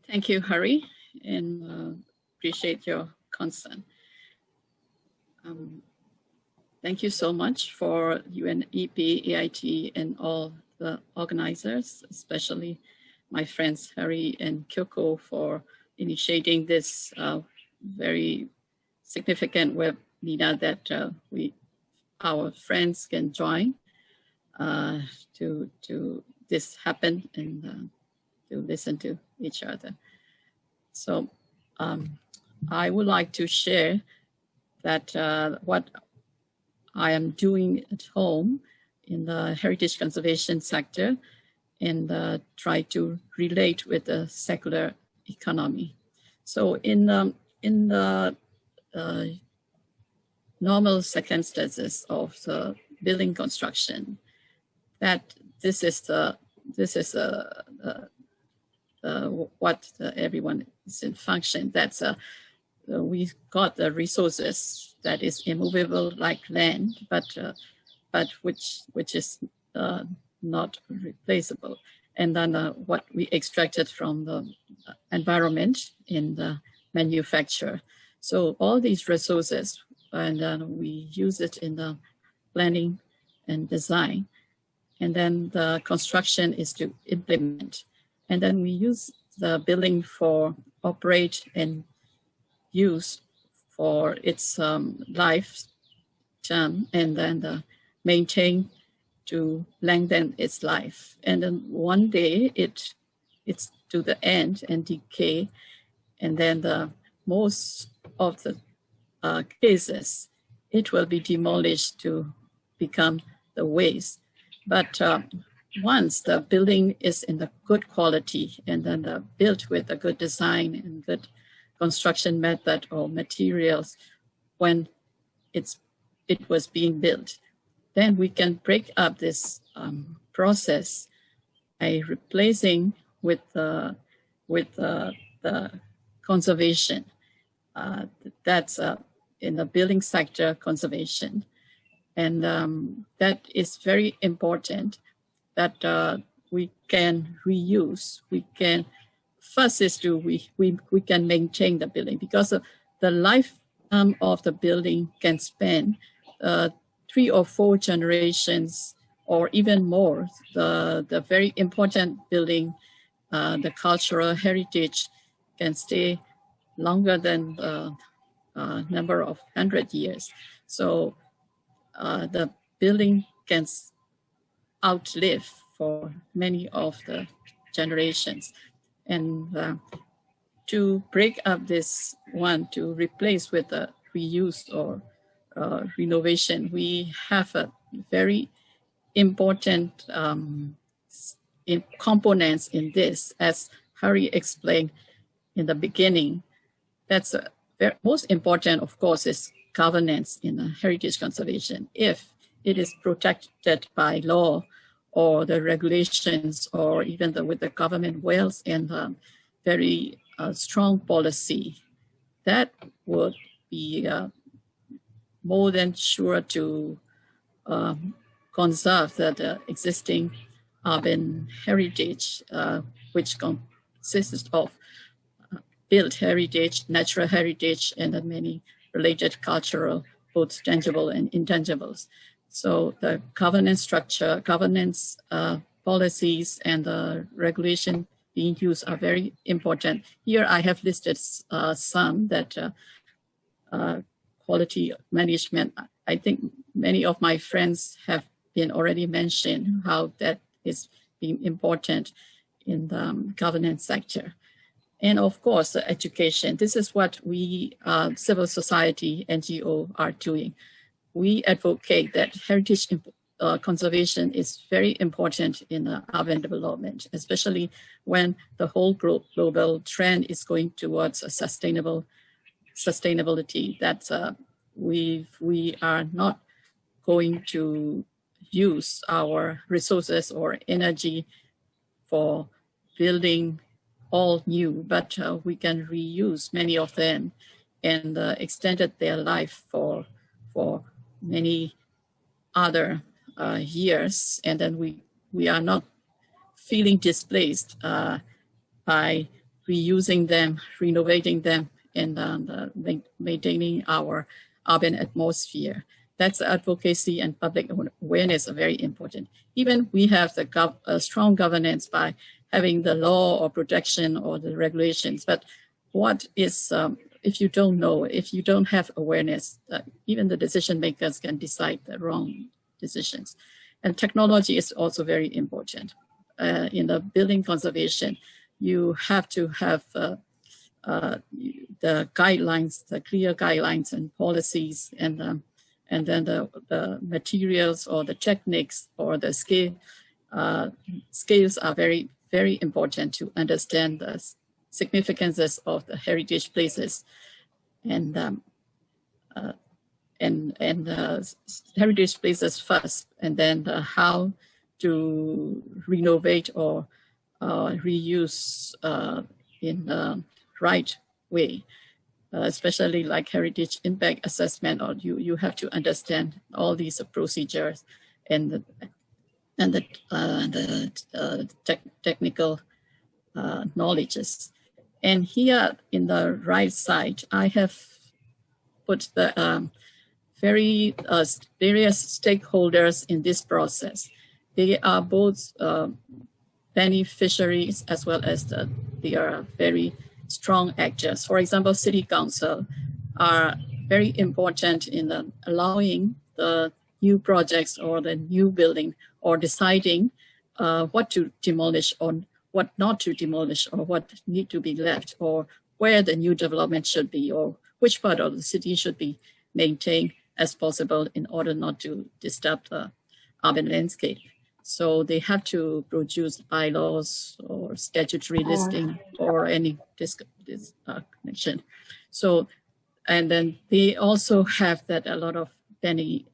Thank you, Hari, and appreciate your concern. Thank you so much for UNEP, AIT, and all the organizers, especially my friends Hari and Kyoko for initiating this very significant webinar that our friends can join to this happen and to listen to each other. So I would like to share that what I am doing at home in the heritage conservation sector and try to relate with the secular economy. So in the normal circumstances of the building construction, that this is what everyone is in function. That's we got the resources that is immovable like land, but which is not replaceable. And then what we extracted from the environment in the manufacture. So all these resources, and then we use it in the planning and design. And then the construction is to implement. And then we use the building for operate and use for its life term, and then maintain to lengthen its life. And then one day it's to the end and decay. And then most of the cases, it will be demolished to become the waste. But once the building is in the good quality and then built with a good design and good construction method or materials, when it was being built, then we can break up this process by replacing with the conservation. That's in the building sector conservation. And that is very important that we can reuse. We can, first is to, we can maintain the building, because the lifetime of the building can span 3 or 4 generations or even more. The very important building, the cultural heritage, can stay longer than the number of 100 years. So the building can outlive for many of the generations. And to break up this one, to replace with a reuse or renovation, we have a very important components in this, as Hari explained in the beginning. That's most important, of course, is governance in heritage conservation. If it is protected by law or the regulations, or even with the government wills and very strong policy, that would be more than sure to conserve the existing urban heritage, which consists of built heritage, natural heritage, and many related cultural, both tangible and intangibles. So the governance structure, governance policies, and the regulation being used are very important. Here I have listed some that quality management. I think many of my friends have been already mentioned how that is being important in the governance sector. And of course, education. This is what we, civil society, NGO, are doing. We advocate that heritage conservation is very important in urban development, especially when the whole global trend is going towards a sustainability, that we are not going to use our resources or energy for building all new, but we can reuse many of them and extended their life for many other years. And then we are not feeling displaced by reusing them, renovating them, and maintaining our urban atmosphere. That's advocacy and public awareness are very important. Even we have the strong governance by having the law or protection or the regulations, but what is, if you don't know, if you don't have awareness, even the decision makers can decide the wrong decisions. And technology is also very important. In the building conservation, you have to have the guidelines, the clear guidelines and policies, and then the materials or the techniques or the scales are very, very important to understand the significances of the heritage places and heritage places first, and then how to renovate or reuse in the right way, especially like heritage impact assessment, or you have to understand all these procedures and the technical knowledges. And here in the right side, I have put the various stakeholders in this process. They are both beneficiaries as well as they are very strong actors. For example, city council are very important in allowing the new projects or the new building or deciding what to demolish or what not to demolish or what need to be left or where the new development should be or which part of the city should be maintained as possible in order not to disturb the urban landscape. So they have to produce bylaws or statutory listing or any connection. So, and then they also have that a lot of benefits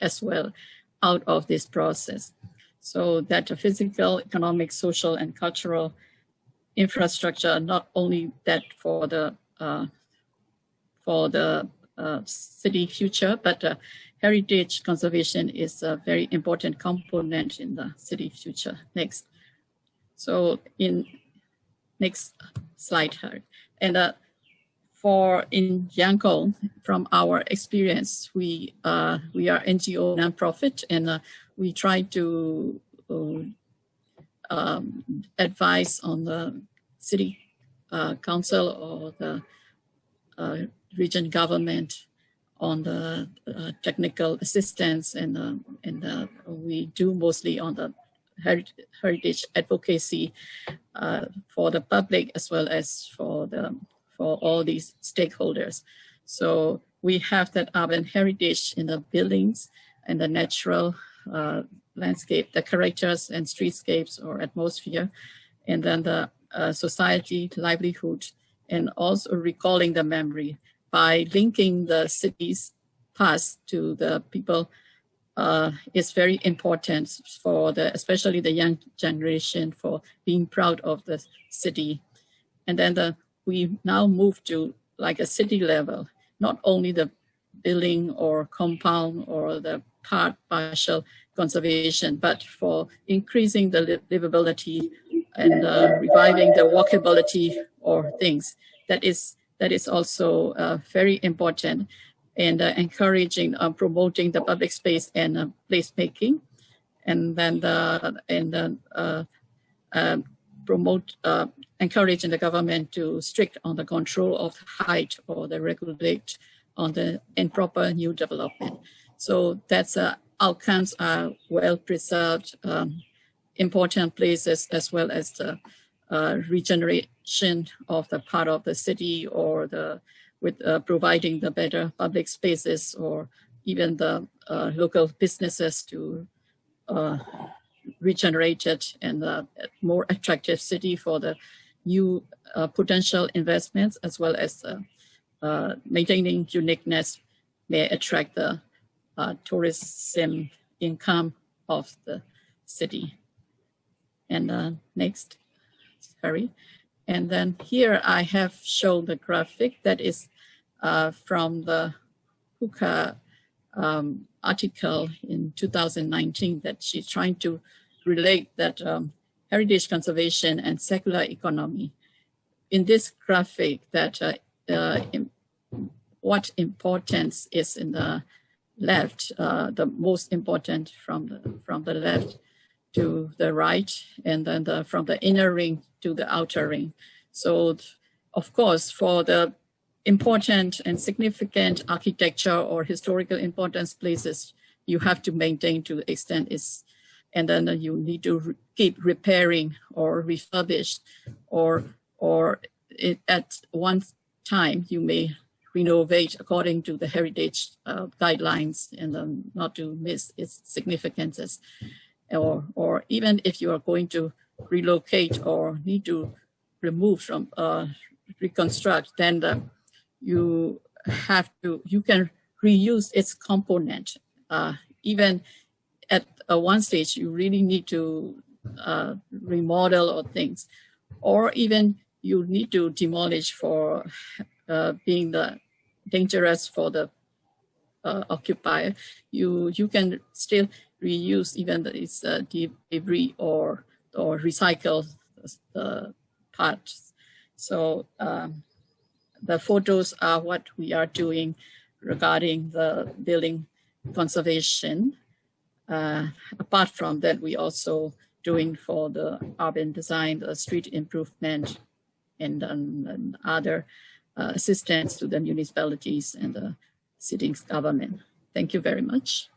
as well out of this process. So that the physical, economic, social, and cultural infrastructure, not only that for the city future, but heritage conservation is a very important component in the city future. Next. So in next slide, Harry. And for in Yangon, from our experience, we are NGO nonprofit, and we try to advise on the city council or the region government on the technical assistance, and we do mostly on the heritage advocacy for the public as well as for all these stakeholders. So we have that urban heritage in the buildings and the natural landscape, the characters and streetscapes or atmosphere, and then the society, livelihood, and also recalling the memory by linking the city's past to the people is very important for especially the young generation for being proud of the city. And then we now move to like a city level, not only the building or compound or the partial conservation, but for increasing the livability and reviving the walkability or things. That is also very important, and encouraging, promoting the public space and place making, and then encouraging the government to strict on the control of height or the regulate on the improper new development. So that's outcomes are well preserved, important places, as well as the regeneration of the part of the city or with providing the better public spaces or even the local businesses to regenerate it and a more attractive city for the new potential investments, as well as maintaining uniqueness may attract the tourism income of the city. And next, sorry. And then here I have shown the graphic that is from the Hookah article in 2019 that she's trying to relate that heritage conservation and circular economy. In this graphic, that what importance is in the left, the most important from the left to the right, and then from the inner ring to the outer ring. So, of course, for the important and significant architecture or historical importance places, you have to maintain to the extent it's, and then you need to keep repairing or refurbish, or at one time you may renovate according to the heritage guidelines, and then not to miss its significances. Or even if you are going to relocate or need to remove from reconstruct, then you can reuse its component. Even at one stage, you really need to remodel or things, or even you need to demolish for being dangerous for the occupier. You can still reuse even its debris or recycle the parts. So the photos are what we are doing regarding the building conservation. Apart from that, we also doing for the urban design, the street improvement, and other assistance to the municipalities and the city's government. Thank you very much.